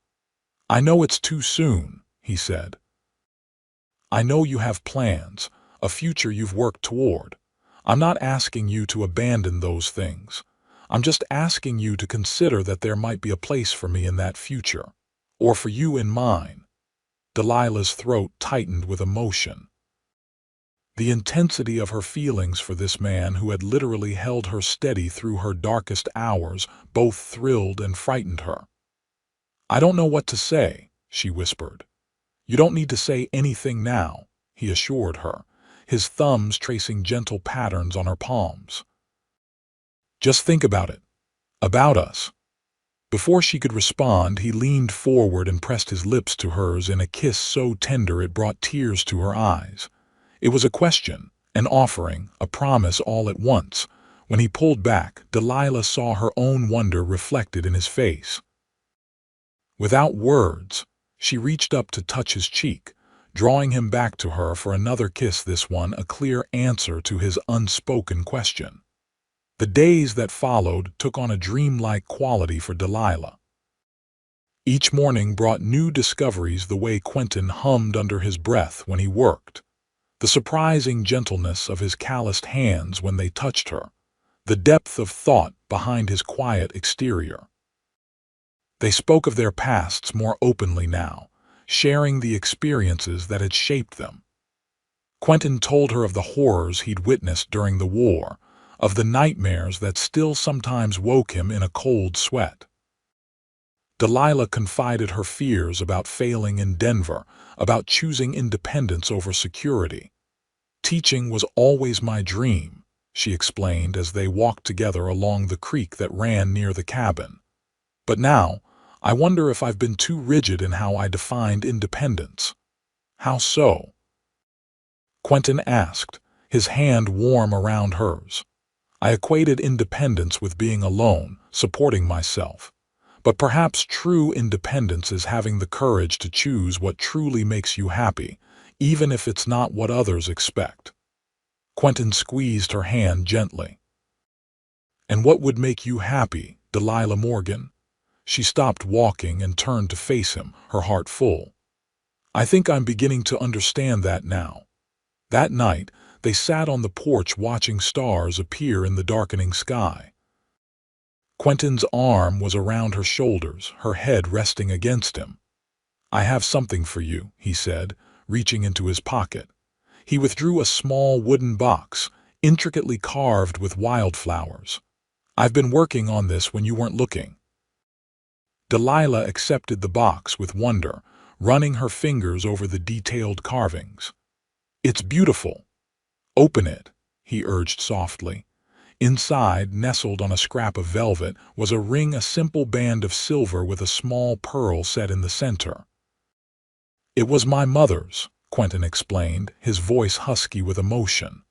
"I know it's too soon," he said. "I know you have plans, a future you've worked toward. I'm not asking you to abandon those things. I'm just asking you to consider that there might be a place for me in that future. Or for you in mine." Delilah's throat tightened with emotion. The intensity of her feelings for this man who had literally held her steady through her darkest hours both thrilled and frightened her. "I don't know what to say," she whispered. "You don't need to say anything now," he assured her, his thumbs tracing gentle patterns on her palms. "Just think about it. About us." Before she could respond, he leaned forward and pressed his lips to hers in a kiss so tender it brought tears to her eyes. It was a question, an offering, a promise all at once. When he pulled back, Delilah saw her own wonder reflected in his face. Without words, she reached up to touch his cheek, drawing him back to her for another kiss, this one a clear answer to his unspoken question. The days that followed took on a dreamlike quality for Delilah. Each morning brought new discoveries, the way Quentin hummed under his breath when he worked, the surprising gentleness of his calloused hands when they touched her, the depth of thought behind his quiet exterior. They spoke of their pasts more openly now, sharing the experiences that had shaped them. Quentin told her of the horrors he'd witnessed during the war, of the nightmares that still sometimes woke him in a cold sweat. Delilah confided her fears about failing in Denver, about choosing independence over security. "Teaching was always my dream," she explained as they walked together along the creek that ran near the cabin. "But now, I wonder if I've been too rigid in how I defined independence." "How so?" Quentin asked, his hand warm around hers. "I equated independence with being alone, supporting myself. But perhaps true independence is having the courage to choose what truly makes you happy, even if it's not what others expect." Quentin squeezed her hand gently. "And what would make you happy, Delilah Morgan?" She stopped walking and turned to face him, her heart full. "I think I'm beginning to understand that now." That night, they sat on the porch watching stars appear in the darkening sky. Quentin's arm was around her shoulders, her head resting against him. "I have something for you," he said, reaching into his pocket. He withdrew a small wooden box, intricately carved with wildflowers. "I've been working on this when you weren't looking." Delilah accepted the box with wonder, running her fingers over the detailed carvings. "It's beautiful." "Open it," he urged softly. Inside, nestled on a scrap of velvet, was a ring, a simple band of silver with a small pearl set in the center. "It was my mother's," Quentin explained, his voice husky with emotion.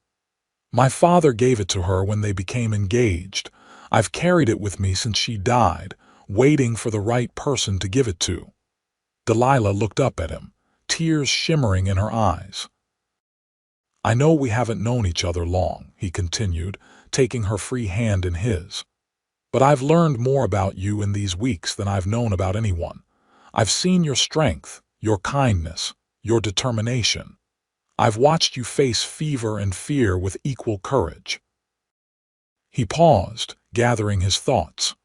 My father gave it to her when they became engaged. I've carried it with me since she died, waiting for the right person to give it to. Delilah looked up at him, tears shimmering in her eyes. I know we haven't known each other long, he continued, taking her free hand in his. But I've learned more about you in these weeks than I've known about anyone. I've seen your strength, your kindness, your determination. I've watched you face fever and fear with equal courage. He paused, gathering his thoughts.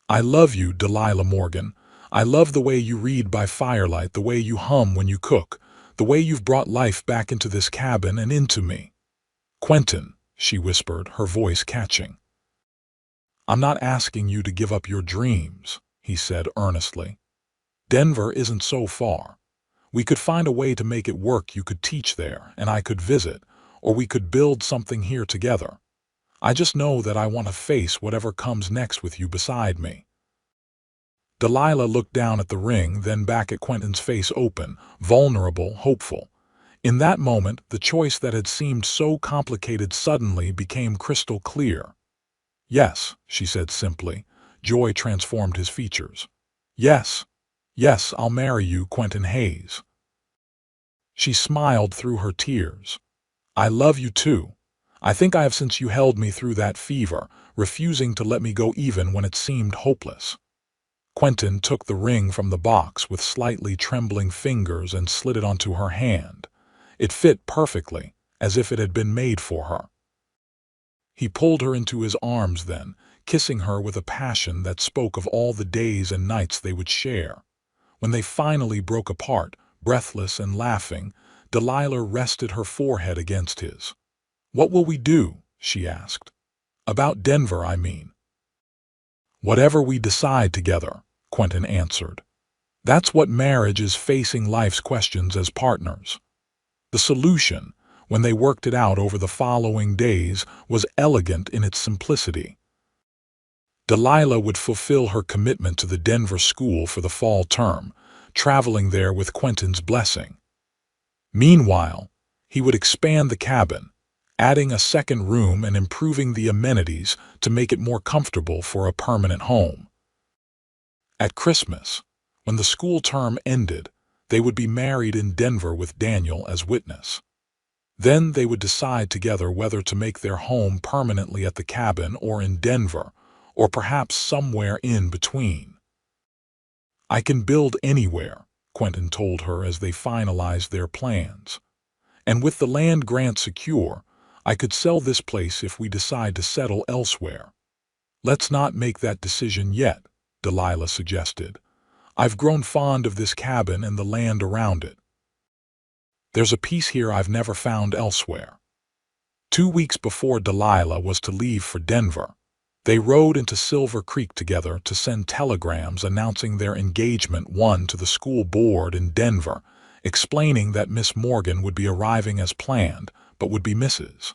I love you, Delilah Morgan. I love the way you read by firelight, the way you hum when you cook, the way you've brought life back into this cabin and into me. Quentin, she whispered, her voice catching. I'm not asking you to give up your dreams, he said earnestly. Denver isn't so far. We could find a way to make it work. You could teach there, and I could visit, or we could build something here together. I just know that I want to face whatever comes next with you beside me. Delilah looked down at the ring, then back at Quentin's face, open, vulnerable, hopeful. In that moment, the choice that had seemed so complicated suddenly became crystal clear. Yes, she said simply. Joy transformed his features. Yes, yes, I'll marry you, Quentin Hayes. She smiled through her tears. I love you too. I think I have since you held me through that fever, refusing to let me go even when it seemed hopeless. Quentin took the ring from the box with slightly trembling fingers and slid it onto her hand. It fit perfectly, as if it had been made for her. He pulled her into his arms then, kissing her with a passion that spoke of all the days and nights they would share. When they finally broke apart, breathless and laughing, Delilah rested her forehead against his. What will we do? She asked. About Denver, I mean. Whatever we decide together, Quentin answered. That's what marriage is, facing life's questions as partners. The solution, when they worked it out over the following days, was elegant in its simplicity. Delilah would fulfill her commitment to the Denver school for the fall term, traveling there with Quentin's blessing. Meanwhile, he would expand the cabin, adding a second room and improving the amenities to make it more comfortable for a permanent home. At Christmas, when the school term ended, they would be married in Denver with Daniel as witness. Then they would decide together whether to make their home permanently at the cabin or in Denver, or perhaps somewhere in between. I can build anywhere, Quentin told her as they finalized their plans. And with the land grant secure, I could sell this place if we decide to settle elsewhere. Let's not make that decision yet, Delilah suggested. I've grown fond of this cabin and the land around it. There's a peace here I've never found elsewhere. 2 weeks before Delilah was to leave for Denver, they rode into Silver Creek together to send telegrams announcing their engagement, one to the school board in Denver, explaining that Miss Morgan would be arriving as planned, but would be Mrs.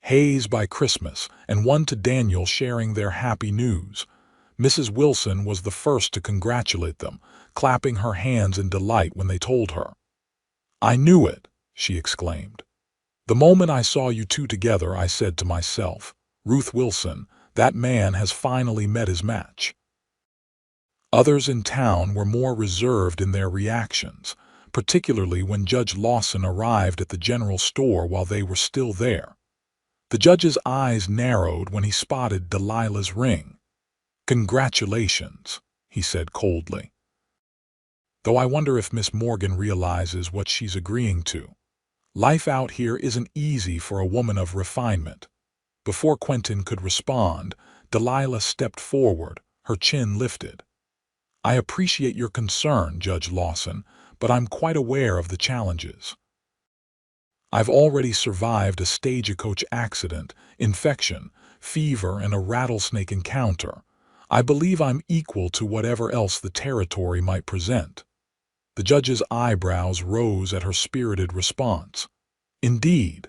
Hayes by Christmas, and one to Daniel sharing their happy news. Mrs. Wilson was the first to congratulate them, clapping her hands in delight when they told her. I knew it, she exclaimed. The moment I saw you two together, I said to myself, Ruth Wilson, that man has finally met his match. Others in town were more reserved in their reactions, particularly when Judge Lawson arrived at the general store while they were still there. The judge's eyes narrowed when he spotted Delilah's ring. Congratulations, he said coldly. Though I wonder if Miss Morgan realizes what she's agreeing to. Life out here isn't easy for a woman of refinement. Before Quentin could respond, Delilah stepped forward, her chin lifted. I appreciate your concern, Judge Lawson, but I'm quite aware of the challenges. I've already survived a stagecoach accident, infection, fever, and a rattlesnake encounter. I believe I'm equal to whatever else the territory might present. The judge's eyebrows rose at her spirited response. Indeed.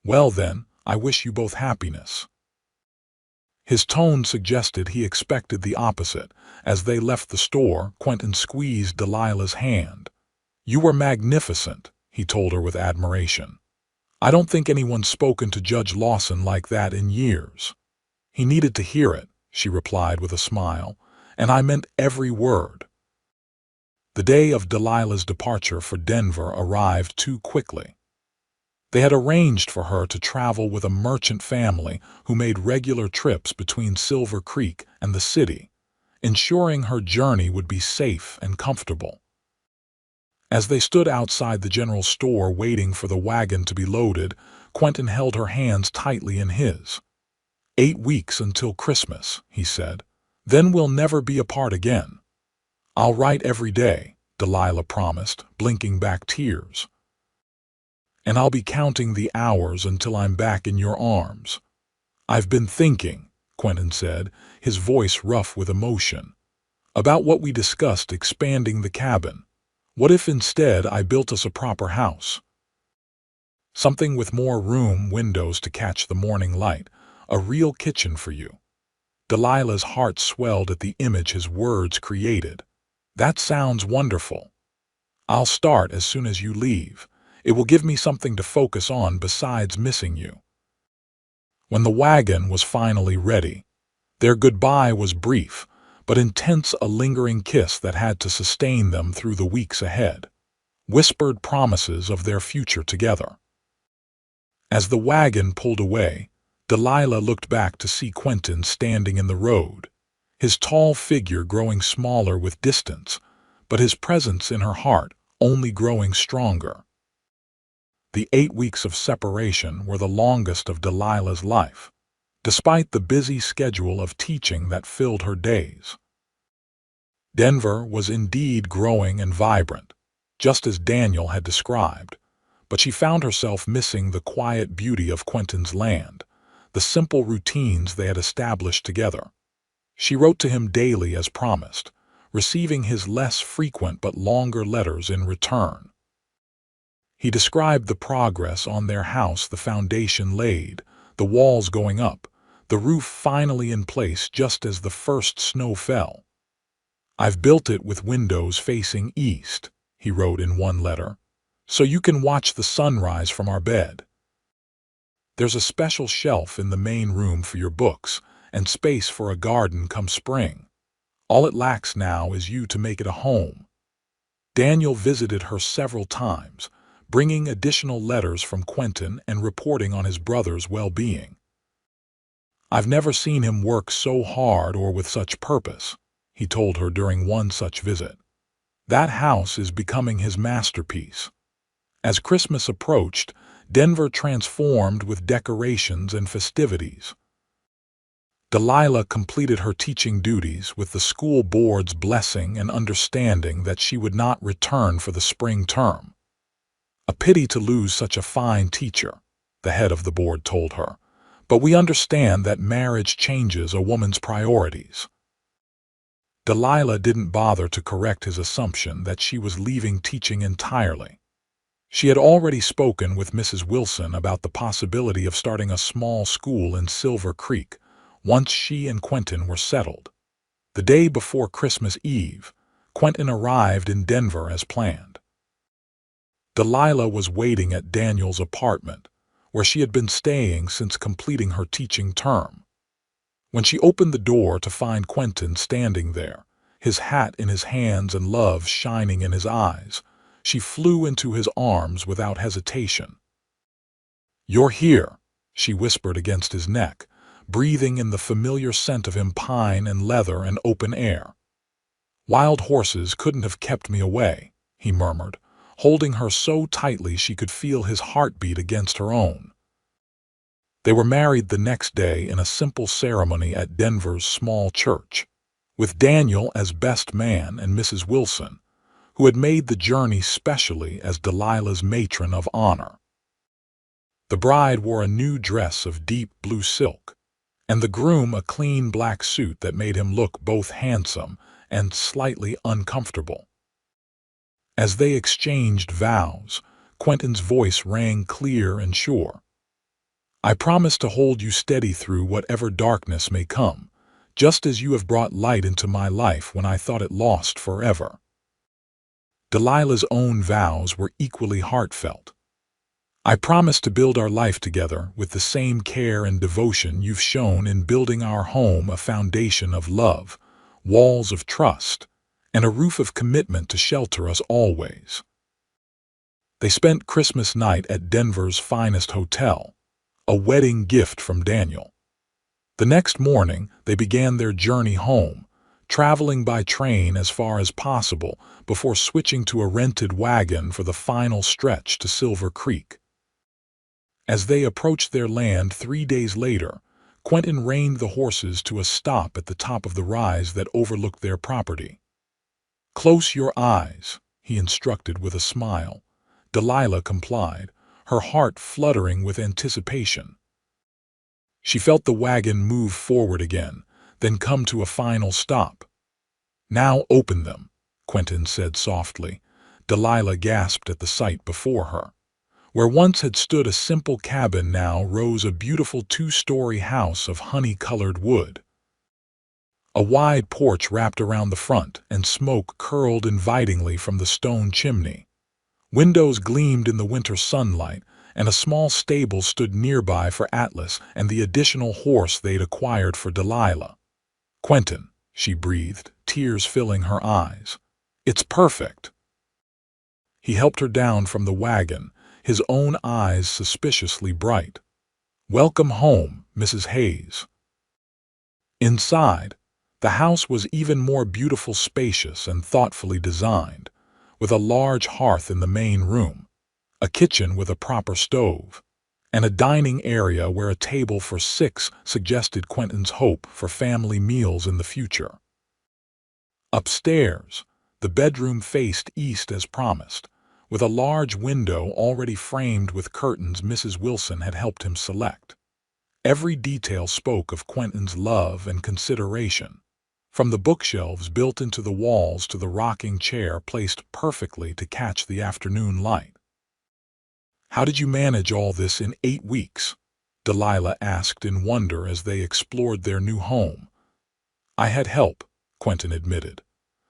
Well then, I wish you both happiness. His tone suggested he expected the opposite. As they left the store, Quentin squeezed Delilah's hand. "You were magnificent," he told her with admiration. "I don't think anyone's spoken to Judge Lawson like that in years." "He needed to hear it," she replied with a smile, "and I meant every word." The day of Delilah's departure for Denver arrived too quickly. They had arranged for her to travel with a merchant family who made regular trips between Silver Creek and the city, ensuring her journey would be safe and comfortable. As they stood outside the general store waiting for the wagon to be loaded, Quentin held her hands tightly in his. "8 weeks until Christmas," he said. "Then we'll never be apart again." "I'll write every day," Delilah promised, blinking back tears. "And I'll be counting the hours until I'm back in your arms." "I've been thinking," Quentin said, his voice rough with emotion, "about what we discussed expanding the cabin. What if instead I built us a proper house? Something with more room, windows to catch the morning light, a real kitchen for you." Delilah's heart swelled at the image his words created. "That sounds wonderful. I'll start as soon as you leave. It will give me something to focus on besides missing you." When the wagon was finally ready, their goodbye was brief, but intense, a lingering kiss that had to sustain them through the weeks ahead. Whispered promises of their future together. As the wagon pulled away, Delilah looked back to see Quentin standing in the road, his tall figure growing smaller with distance, but his presence in her heart only growing stronger. The 8 weeks of separation were the longest of Delilah's life, despite the busy schedule of teaching that filled her days. Denver was indeed growing and vibrant, just as Daniel had described, but she found herself missing the quiet beauty of Quentin's land, the simple routines they had established together. She wrote to him daily as promised, receiving his less frequent but longer letters in return. He described the progress on their house, the foundation laid, the walls going up, the roof finally in place just as the first snow fell. "I've built it with windows facing east," he wrote in one letter, "so you can watch the sunrise from our bed. There's a special shelf in the main room for your books and space for a garden come spring. All it lacks now is you to make it a home." Daniel visited her several times, bringing additional letters from Quentin and reporting on his brother's well-being. "I've never seen him work so hard or with such purpose," he told her during one such visit. "That house is becoming his masterpiece." As Christmas approached, Denver transformed with decorations and festivities. Delilah completed her teaching duties with the school board's blessing and understanding that she would not return for the spring term. "A pity to lose such a fine teacher," the head of the board told her, "but we understand that marriage changes a woman's priorities." Delilah didn't bother to correct his assumption that she was leaving teaching entirely. She had already spoken with Mrs. Wilson about the possibility of starting a small school in Silver Creek once she and Quentin were settled. The day before Christmas Eve, Quentin arrived in Denver as planned. Delilah was waiting at Daniel's apartment, where she had been staying since completing her teaching term. When she opened the door to find Quentin standing there, his hat in his hands and love shining in his eyes, she flew into his arms without hesitation. "You're here," she whispered against his neck, breathing in the familiar scent of him, pine and leather and open air. "Wild horses couldn't have kept me away," he murmured, holding her so tightly she could feel his heartbeat against her own. They were married the next day in a simple ceremony at Denver's small church, with Daniel as best man and Mrs. Wilson, who had made the journey specially as Delilah's matron of honor. The bride wore a new dress of deep blue silk, and the groom a clean black suit that made him look both handsome and slightly uncomfortable. As they exchanged vows, Quentin's voice rang clear and sure. "I promise to hold you steady through whatever darkness may come, just as you have brought light into my life when I thought it lost forever." Delilah's own vows were equally heartfelt. "I promise to build our life together with the same care and devotion you've shown in building our home, a foundation of love, walls of trust, and a roof of commitment to shelter us always." They spent Christmas night at Denver's finest hotel, a wedding gift from Daniel. The next morning, they began their journey home, traveling by train as far as possible before switching to a rented wagon for the final stretch to Silver Creek. As they approached their land 3 days later, Quentin reined the horses to a stop at the top of the rise that overlooked their property. "Close your eyes," he instructed with a smile. Delilah complied, her heart fluttering with anticipation. She felt the wagon move forward again, then come to a final stop. "Now open them," Quentin said softly. Delilah gasped at the sight before her. Where once had stood a simple cabin now rose a beautiful 2-story house of honey-colored wood. A wide porch wrapped around the front, and smoke curled invitingly from the stone chimney. Windows gleamed in the winter sunlight, and a small stable stood nearby for Atlas and the additional horse they'd acquired for Delilah. "Quentin," she breathed, tears filling her eyes. "It's perfect." He helped her down from the wagon, his own eyes suspiciously bright. "Welcome home, Mrs. Hayes." Inside, the house was even more beautiful, spacious and thoughtfully designed, with a large hearth in the main room, a kitchen with a proper stove, and a dining area where a table for 6 suggested Quentin's hope for family meals in the future. Upstairs, the bedroom faced east as promised, with a large window already framed with curtains Mrs. Wilson had helped him select. Every detail spoke of Quentin's love and consideration, from the bookshelves built into the walls to the rocking chair placed perfectly to catch the afternoon light. "How did you manage all this in 8 weeks?" Delilah asked in wonder as they explored their new home. "I had help," Quentin admitted.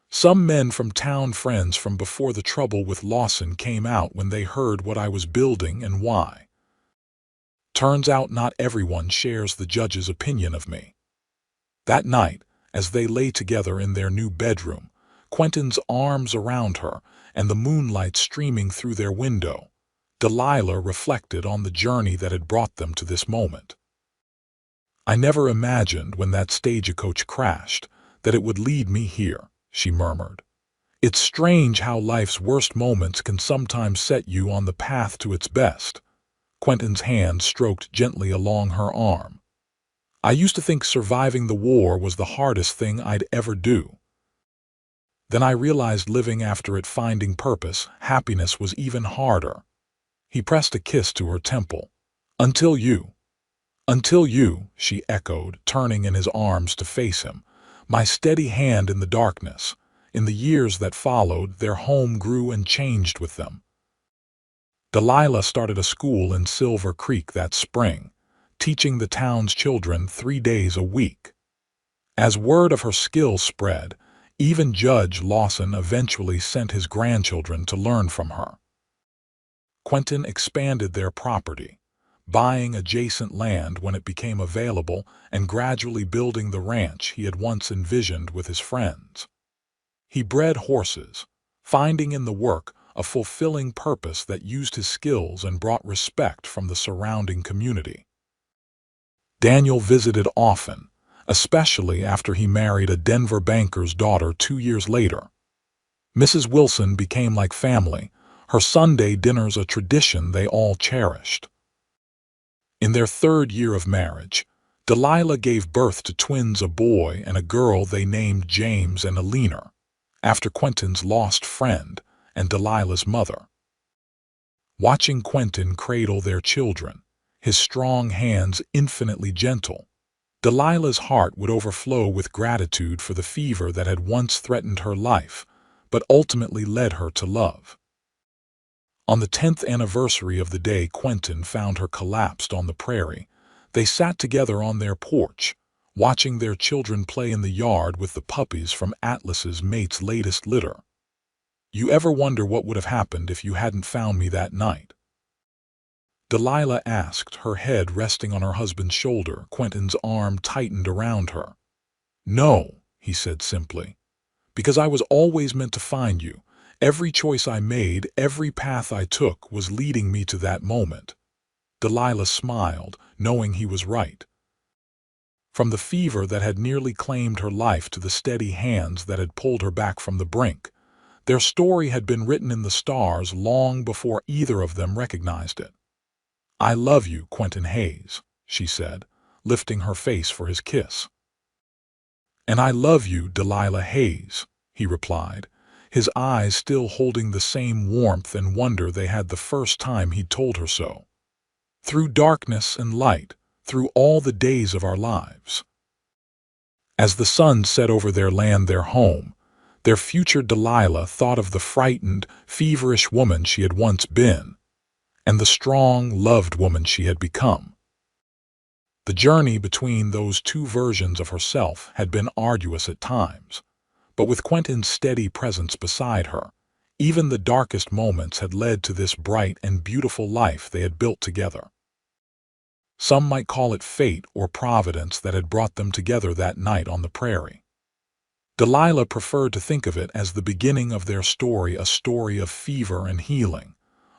"Some men from town, friends from before the trouble with Lawson, came out when they heard what I was building and why. Turns out not everyone shares the judge's opinion of me." That night, as they lay together in their new bedroom, Quentin's arms around her and the moonlight streaming through their window, Delilah reflected on the journey that had brought them to this moment. "I never imagined when that stagecoach crashed that it would lead me here," she murmured. "It's strange how life's worst moments can sometimes set you on the path to its best." Quentin's hand stroked gently along her arm. "I used to think surviving the war was the hardest thing I'd ever do. Then I realized living after it, finding purpose, happiness was even harder." He pressed a kiss to her temple. "Until you." "Until you," she echoed, turning in his arms to face him, my steady hand in the darkness. In the years that followed, their home grew and changed with them. Delilah started a school in Silver Creek that spring, teaching the town's children 3 days a week. As word of her skills spread, even Judge Lawson eventually sent his grandchildren to learn from her. Quentin expanded their property, buying adjacent land when it became available and gradually building the ranch he had once envisioned with his friends. He bred horses, finding in the work a fulfilling purpose that used his skills and brought respect from the surrounding community. Daniel visited often, especially after he married a Denver banker's daughter 2 years later. Mrs. Wilson became like family, her Sunday dinners a tradition they all cherished. In their 3rd year of marriage, Delilah gave birth to twins, a boy and a girl they named James and Alina, after Quentin's lost friend and Delilah's mother. Watching Quentin cradle their children, his strong hands infinitely gentle, Delilah's heart would overflow with gratitude for the fever that had once threatened her life, but ultimately led her to love. On the 10th anniversary of the day Quentin found her collapsed on the prairie, they sat together on their porch, watching their children play in the yard with the puppies from Atlas's mate's latest litter. You ever wonder what would have happened if you hadn't found me that night?" Delilah asked, her head resting on her husband's shoulder. Quentin's arm tightened around her. "No," he said simply, "because I was always meant to find you. Every choice I made, every path I took was leading me to that moment." Delilah smiled, knowing he was right. From the fever that had nearly claimed her life to the steady hands that had pulled her back from the brink, their story had been written in the stars long before either of them recognized it. "I love you, Quentin Hayes," she said, lifting her face for his kiss. "And I love you, Delilah Hayes," he replied, his eyes still holding the same warmth and wonder they had the first time he'd told her so. "Through darkness and light, through all the days of our lives." As the sun set over their land, their home, their future, Delilah thought of the frightened, feverish woman she had once been, and the strong, loved woman she had become. The journey between those two versions of herself had been arduous at times, but with Quentin's steady presence beside her, even the darkest moments had led to this bright and beautiful life they had built together. Some might call it fate or providence that had brought them together that night on the prairie. Delilah preferred to think of it as the beginning of their story, a story of fever and healing,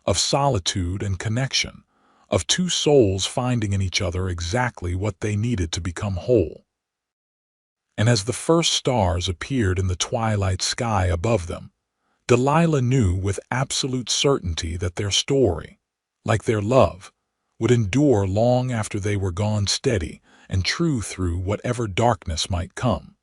of solitude and connection, of two souls finding in each other exactly what they needed to become whole. And as the first stars appeared in the twilight sky above them, Delilah knew with absolute certainty that their story, like their love, would endure long after they were gone, steady and true through whatever darkness might come.